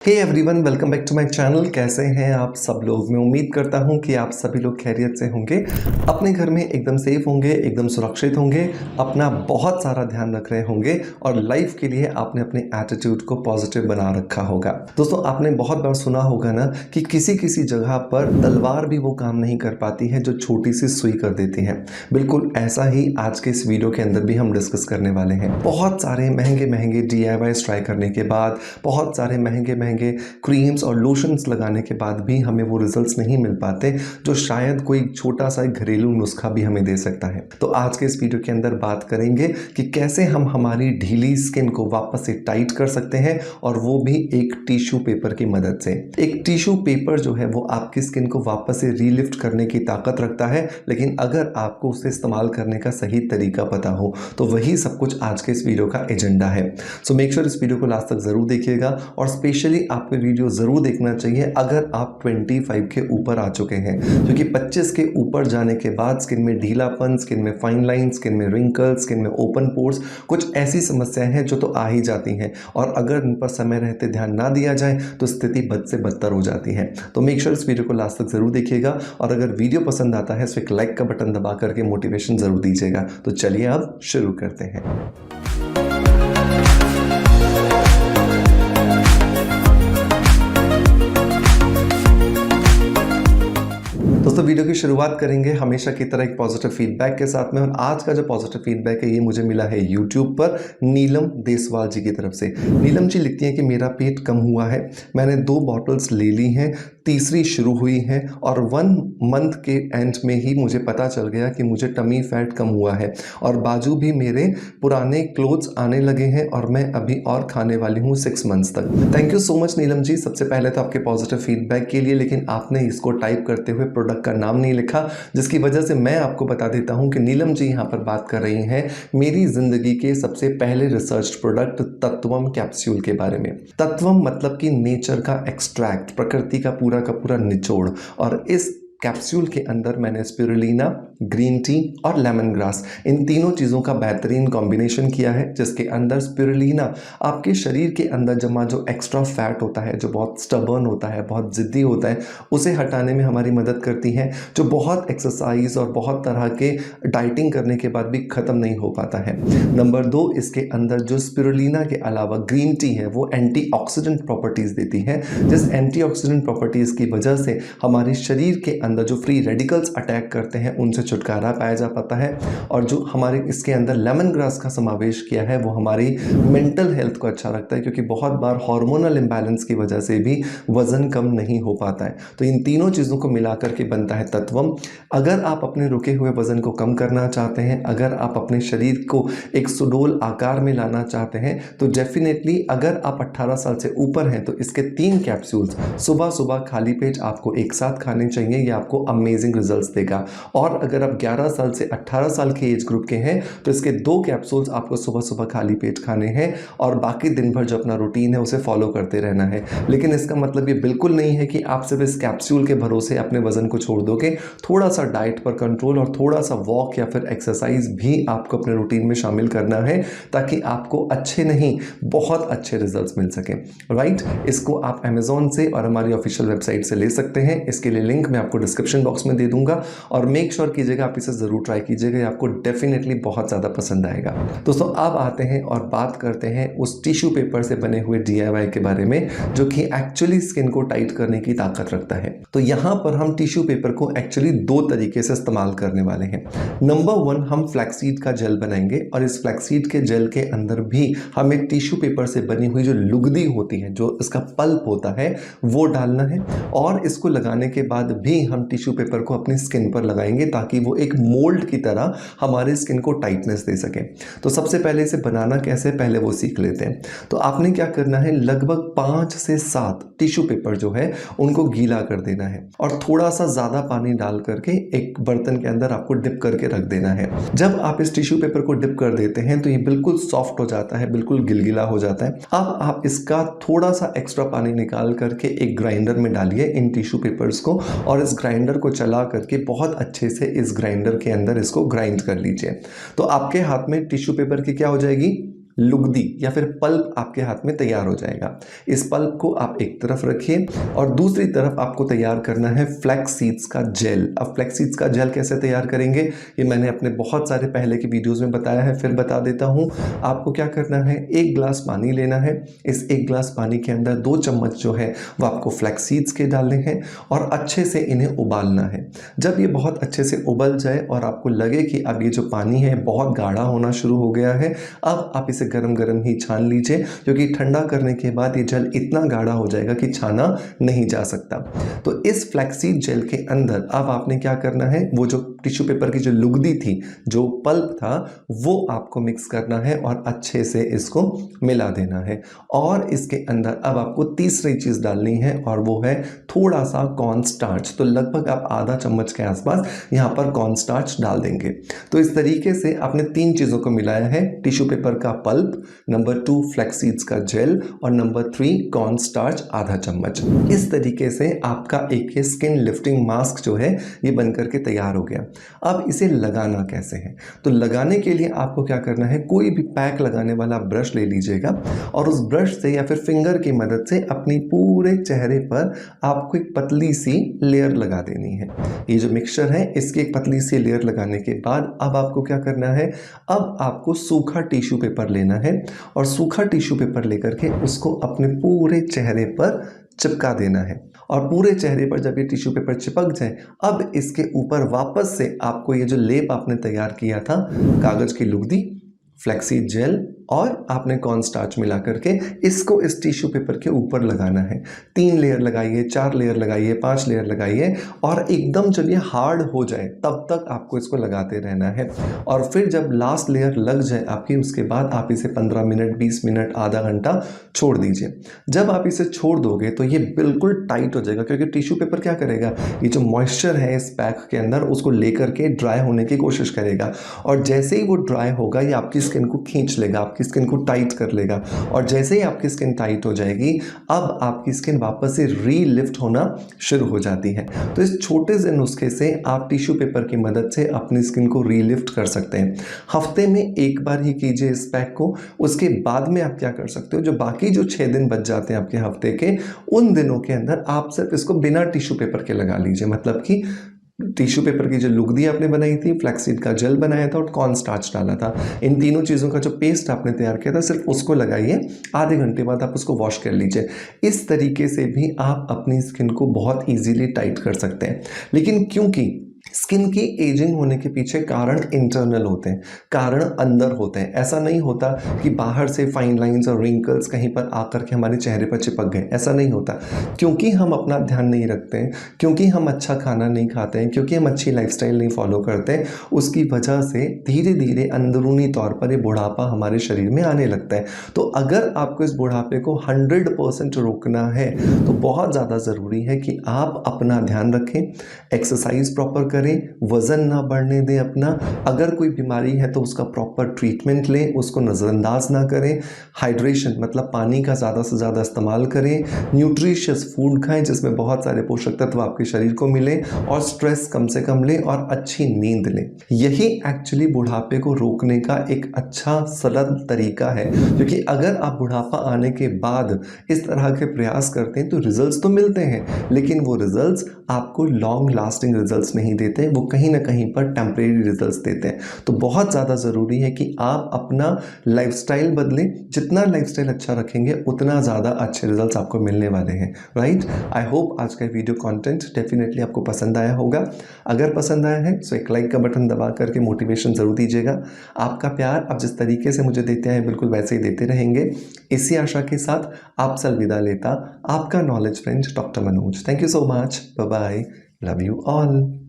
Hey everyone, welcome back to my channel. कैसे हैं आप सब लोग? मैं उम्मीद करता हूं कि आप सभी लोग खैरियत से होंगे, अपने घर में एकदम सेफ होंगे, एकदम सुरक्षित होंगे, अपना बहुत सारा ध्यान रख रहे होंगे और लाइफ के लिए आपने अपने एटीट्यूड को पॉजिटिव बना रखा होगा। दोस्तों, आपने बहुत बार सुना होगा ना कि किसी किसी जगह पर तलवार भी वो काम नहीं कर पाती है जो छोटी सी सुई कर देती है। बिल्कुल ऐसा ही आज के इस वीडियो के अंदर भी हम डिस्कस करने वाले हैं। बहुत सारे महंगे महंगे DIYs ट्राई करने के बाद, बहुत सारे महंगे क्रीम्स और लोशंस लगाने के बाद भी हमें वो रिजल्ट्स नहीं मिल पाते जो शायद कोई छोटा सा घरेलू नुस्खा भी हमें दे सकता है। तो आज के इस वीडियो के अंदर बात करेंगे कि कैसे हम हमारी ढीली स्किन को वापस से टाइट कर सकते हैं, और वो भी एक टिश्यू पेपर की मदद से। एक टिश्यू पेपर जो है वो आपकी स्किन को वापस से रीलिफ्ट करने की ताकत रखता है, लेकिन अगर आपको उसे इस्तेमाल करने का सही तरीका पता हो तो वही सब कुछ आज के इस वीडियो का एजेंडा है। सो मेक श्योर इस वीडियो को लास्ट तक जरूर देखिएगा, और स्पेशली आपको वीडियो जरूर देखना चाहिए अगर आप 25 के ऊपर आ चुके हैं, क्योंकि 25 के ऊपर जाने के बाद स्किन में ढीलापन, स्किन में फाइन लाइन, स्किन में रिंकल, स्किन में ओपन पोर्स, कुछ ऐसी समस्याएं हैं जो तो आ ही जाती हैं, और अगर इन पर समय रहते ध्यान ना दिया जाए तो स्थिति बद से बदतर हो जाती है। तो मेक श्योर इस वीडियो को लास्ट तक जरूर देखिएगा, और अगर वीडियो पसंद आता है तो एक लाइक का बटन दबा करके मोटिवेशन जरूर दीजिएगा। तो चलिए अब शुरू करते हैं। दोस्तों, वीडियो की शुरुआत करेंगे हमेशा की तरह एक पॉजिटिव फीडबैक के साथ में, और आज का जो पॉजिटिव फीडबैक है ये मुझे मिला है यूट्यूब पर नीलम देसवाल जी की तरफ से। नीलम जी लिखती हैं कि मेरा पेट कम हुआ है, मैंने 2 बॉटल्स ले ली हैं, तीसरी शुरू हुई है, और 1 मंथ के एंड में ही मुझे पता चल गया कि मुझे टमी फैट कम हुआ है, और बाजू भी मेरे पुराने क्लोथ्स आने लगे हैं, और मैं अभी और खाने वाली हूँ 6 मंथ्स तक। Thank you so much Neelam ji, सबसे पहले तो आपके पॉजिटिव फीडबैक के लिए, लेकिन आपने इसको टाइप करते हुए प्रोडक्ट का नाम नहीं लिखा, जिसकी वजह से मैं आपको बता देता हूं कि नीलम जी यहां पर बात कर रही हैं मेरी जिंदगी के सबसे पहले रिसर्च प्रोडक्ट तत्वम कैप्सूल के बारे में। तत्वम मतलब कि नेचर का एक्सट्रैक्ट, प्रकृति का पूरा निचोड़, और इस कैप्सूल के अंदर मैंने स्पिरुलिना, ग्रीन टी और लेमन ग्रास, इन तीनों चीज़ों का बेहतरीन कॉम्बिनेशन किया है, जिसके अंदर स्पिरुलिना आपके शरीर के अंदर जमा जो एक्स्ट्रा फैट होता है, जो बहुत स्टबर्न होता है, बहुत ज़िद्दी होता है, उसे हटाने में हमारी मदद करती है, जो बहुत एक्सरसाइज और बहुत तरह के डाइटिंग करने के बाद भी ख़त्म नहीं हो पाता है। नंबर 2, इसके अंदर जो स्पिरुलिना के अलावा ग्रीन टी है वो एंटीऑक्सीडेंट प्रॉपर्टीज़ देती है, जिस एंटीऑक्सीडेंट प्रॉपर्टीज़ की वजह से हमारे शरीर के अंदर जो फ्री रेडिकल्स अटैक करते हैं उनसे छुटकारा पाया जा पाता है। और जो हमारे इसके अंदर लेमन ग्रास का समावेश किया है वो हमारी मेंटल हेल्थ को अच्छा रखता है, क्योंकि बहुत बार हार्मोनल इंबैलेंस की वजह से भी वजन कम नहीं हो पाता है। तो इन तीनों चीज़ों को मिलाकर के बनता है तत्वम। अगर आप अपने रुके हुए वजन को कम करना चाहते हैं, अगर आप अपने शरीर को एक सुडौल आकार में लाना चाहते हैं, तो डेफिनेटली अगर आप 18 साल से ऊपर हैं तो इसके 3 कैप्सूल्स सुबह सुबह खाली पेट आपको एक साथ खाने चाहिए। ये आपको अमेजिंग रिजल्ट्स देगा। और अगर आप 11 साल से 18 साल के एज ग्रुप के हैं तो इसके 2 कैप्सूल्स आपको सुबह सुबह खाली पेट खाने हैं, और बाकी दिन भर जो अपना रूटीन है उसे फॉलो करते रहना है। लेकिन इसका मतलब ये बिल्कुल नहीं है कि आप सिर्फ इस कैप्सूल के भरोसे अपने वजन को छोड़ दोगे। थोड़ा सा डाइट पर कंट्रोल और थोड़ा सा वॉक या फिर एक्सरसाइज भी आपको अपने रूटीन में शामिल करना है, ताकि आपको अच्छे नहीं बहुत अच्छे रिजल्ट्स मिल सके। राइट, इसको आप अमेजोन से और हमारी ऑफिशियल वेबसाइट से ले सकते हैं। इसके लिए लिंक मैं आपको डिस्क्रिप्शन बॉक्स में दे दूंगा, और मेक श्योर कीजिएगा आप इसे जरूर ट्राई कीजिएगा, आपको डेफिनेटली बहुत ज़्यादा पसंद आएगा। दोस्तों, अब आते हैं और बात करते हैं उस टिश्यू पेपर से बने हुए DIY के बारे में, जो कि एक्चुअली स्किन को टाइट करने की ताकत रखता है। तो यहाँ पर हम टिश्यू पेपर को एक्चुअली 2 तरीके से इस्तेमाल करने वाले हैं। नंबर 1, हम फ्लैक्सीड का जेल बनाएंगे, और इस फ्लैक्सीड के जेल के अंदर भी हमें टिश्यू पेपर से बनी हुई जो लुगदी होती है, जो इसका पल्प होता है, वो डालना है, और इसको लगाने के बाद भी हम टिश्यू पेपर को अपनी स्किन पर लगाएंगे, ताकि वो एक मोल्ड की तरह हमारी स्किन को टाइटनेस दे सके। तो सबसे पहले इसे बनाना कैसे, पहले वो सीख लेते हैं। तो आपने क्या करना है, लगभग 5 से 7 टिश्यू पेपर जो है उनको गीला कर देना है, और थोड़ा सा ज़्यादा पानी डाल करके एक बर्तन के अंदर आपको डिप करके रख देना है। जब आप इस टिश्यू पेपर को डिप कर देते हैं तो ये बिल्कुल सॉफ्ट हो जाता है, बिल्कुल गिलगिला हो जाता है। अब आप इसका थोड़ा सा एक्स्ट्रा पानी निकाल करके एक ग्राइंडर में डालिए इन टिश्यू पेपर्स को, और इस ग्राइंडर को चला करके बहुत अच्छे से इस ग्राइंडर के अंदर इसको ग्राइंड कर लीजिए। तो आपके हाथ में टिश्यू पेपर की क्या हो जाएगी, लुगदी या फिर पल्प आपके हाथ में तैयार हो जाएगा। इस पल्प को आप एक तरफ रखिए और दूसरी तरफ आपको तैयार करना है फ्लैक्स सीड्स का जेल। अब फ्लैक्स सीड्स का जेल कैसे तैयार करेंगे ये मैंने अपने बहुत सारे पहले के वीडियोस में बताया है, फिर बता देता हूँ। आपको क्या करना है, 1 गिलास पानी लेना है। इस 1 गिलास पानी के अंदर 2 चम्मच जो है वो आपको फ्लैक्स सीड्स के डालने हैं और अच्छे से इन्हें उबालना है। जब ये बहुत अच्छे से उबल जाए और आपको लगे कि अब ये जो पानी है बहुत गाढ़ा होना शुरू हो गया है, अब आप इसे गरम गरम ही छान लीजिए, क्योंकि ठंडा करने के बाद ये जल इतना गाढ़ा हो जाएगा कि छाना नहीं जा सकता। तो इस फ्लैक्सीड जेल के अंदर अब आपने क्या करना है, वो जो टिश्यू पेपर की जो लुगदी थी, जो पल्प था, वो आपको मिक्स करना है और अच्छे से इसको मिला देना है। और इसके अंदर अब आपको तीसरी चीज़ डालनी है और वो है थोड़ा सा कॉर्न स्टार्च। तो लगभग आप आधा चम्मच के आसपास यहाँ पर कॉर्न स्टार्च डाल देंगे। तो इस तरीके से आपने 3 चीज़ों को मिलाया है, टिश्यू पेपर का पल्प, नंबर 2 फ्लैक्स सीड्स का जेल और नंबर 3 कॉर्न स्टार्च आधा चम्मच। इस तरीके से आपका एक स्किन लिफ्टिंग मास्क जो है ये बनकर के तैयार हो गया। अब इसे लगाना कैसे है, तो लगाने के लिए आपको क्या करना है, कोई भी पैक लगाने वाला ब्रश ले लीजिएगा और उस ब्रश से या फिर फिंगर की मदद से अपनी पूरे चेहरे पर आपको एक पतली सी लेयर लगा देनी है। ये जो मिक्सचर है इसकी एक पतली सी लेयर लगाने के बाद अब आपको क्या करना है, अब आपको सूखा टिश्यू पेपर लेना है और सूखा टिश्यू पेपर लेकर के उसको अपने पूरे चेहरे पर चिपका देना है। और पूरे चेहरे पर जब ये टिश्यू पेपर चिपक जाए, अब इसके ऊपर वापस से आपको ये जो लेप आपने तैयार किया था, कागज की लुगदी, फ्लैक्सीड जेल और आपने कॉर्न स्टार्च मिला करके इसको इस टिश्यू पेपर के ऊपर लगाना है। 3 लेयर लगाइए, 4 लेयर लगाइए, 5 लेयर लगाइए और एकदम जब ये हार्ड हो जाए तब तक आपको इसको लगाते रहना है। और फिर जब लास्ट लेयर लग जाए आपकी, उसके बाद आप इसे 15 मिनट, 20 मिनट, आधा घंटा छोड़ दीजिए। जब आप इसे छोड़ दोगे तो ये बिल्कुल टाइट हो जाएगा, क्योंकि टिश्यू पेपर क्या करेगा, ये जो मॉइस्चर है इस पैक के अंदर उसको लेकर के ड्राई होने की कोशिश करेगा और जैसे ही वो ड्राई होगा ये आपकी स्किन को खींच लेगा, आपकी स्किन को टाइट कर लेगा। और जैसे ही आपकी स्किन टाइट हो जाएगी, अब आपकी स्किन वापस से रीलिफ्ट होना शुरू हो जाती है। तो इस छोटे से नुस्खे से आप टिश्यू पेपर की मदद से अपनी स्किन को रीलिफ्ट कर सकते हैं। हफ्ते में 1 बार ही कीजिए इस पैक को। उसके बाद में आप क्या कर सकते हो, जो बाकी जो 6 दिन बच जाते हैं आपके हफ्ते के, उन दिनों के अंदर आप सिर्फ इसको बिना टिश्यू पेपर के लगा लीजिए। मतलब कि टिश्यू पेपर की जो लुगदी आपने बनाई थी, फ्लैक्सीड का जेल बनाया था और कॉर्न स्टार्च डाला था, इन तीनों चीज़ों का जो पेस्ट आपने तैयार किया था, सिर्फ उसको लगाइए। आधे घंटे बाद आप उसको वॉश कर लीजिए। इस तरीके से भी आप अपनी स्किन को बहुत ईजीली टाइट कर सकते हैं। लेकिन क्योंकि स्किन की एजिंग होने के पीछे कारण इंटरनल होते हैं, कारण अंदर होते हैं। ऐसा नहीं होता कि बाहर से फाइन लाइंस और रिंकल्स कहीं पर आकर के हमारे चेहरे पर चिपक गए, ऐसा नहीं होता। क्योंकि हम अपना ध्यान नहीं रखते हैं, क्योंकि हम अच्छा खाना नहीं खाते हैं, क्योंकि हम अच्छी लाइफस्टाइल नहीं फॉलो करते हैं, उसकी वजह से धीरे धीरे अंदरूनी तौर पर ये बुढ़ापा हमारे शरीर में आने लगता है। तो अगर आपको इस बुढ़ापे को 100% रोकना है तो बहुत ज़्यादा ज़रूरी है कि आप अपना ध्यान रखें, एक्सरसाइज प्रॉपर करें, वजन ना बढ़ने दें अपना। अगर कोई बीमारी है तो उसका प्रॉपर ट्रीटमेंट लें, उसको नज़रअंदाज ना करें। हाइड्रेशन मतलब पानी का ज़्यादा से ज़्यादा इस्तेमाल करें। न्यूट्रिशियस फूड खाएं जिसमें बहुत सारे पोषक तत्व आपके शरीर को मिले और स्ट्रेस कम से कम लें और अच्छी नींद लें। यही एक्चुअली बुढ़ापे को रोकने का एक अच्छा सरल तरीका है, क्योंकि अगर आप बुढ़ापा आने के बाद इस तरह के प्रयास करते हैं तो रिजल्ट्स तो मिलते हैं, लेकिन वो रिजल्ट्स आपको लॉन्ग लास्टिंग रिजल्ट्स नहीं देते, वो कहीं ना कहीं पर टेम्परेरी रिजल्ट्स देते हैं। तो बहुत ज़्यादा ज़रूरी है कि आप अपना लाइफस्टाइल बदलें। जितना लाइफस्टाइल अच्छा रखेंगे उतना ज़्यादा अच्छे रिजल्ट्स आपको मिलने वाले हैं, राइट। आई होप आज का वीडियो कंटेंट डेफिनेटली आपको पसंद आया होगा। अगर पसंद आया है तो एक लाइक का बटन दबा करके मोटिवेशन ज़रूर दीजिएगा। आपका प्यार आप जिस तरीके से मुझे देते हैं बिल्कुल वैसे ही देते रहेंगे। इसी आशा के साथ आपसे अलविदा लेता आपका knowledge friend doctor Manoj. Thank you so much, bye bye, love you all.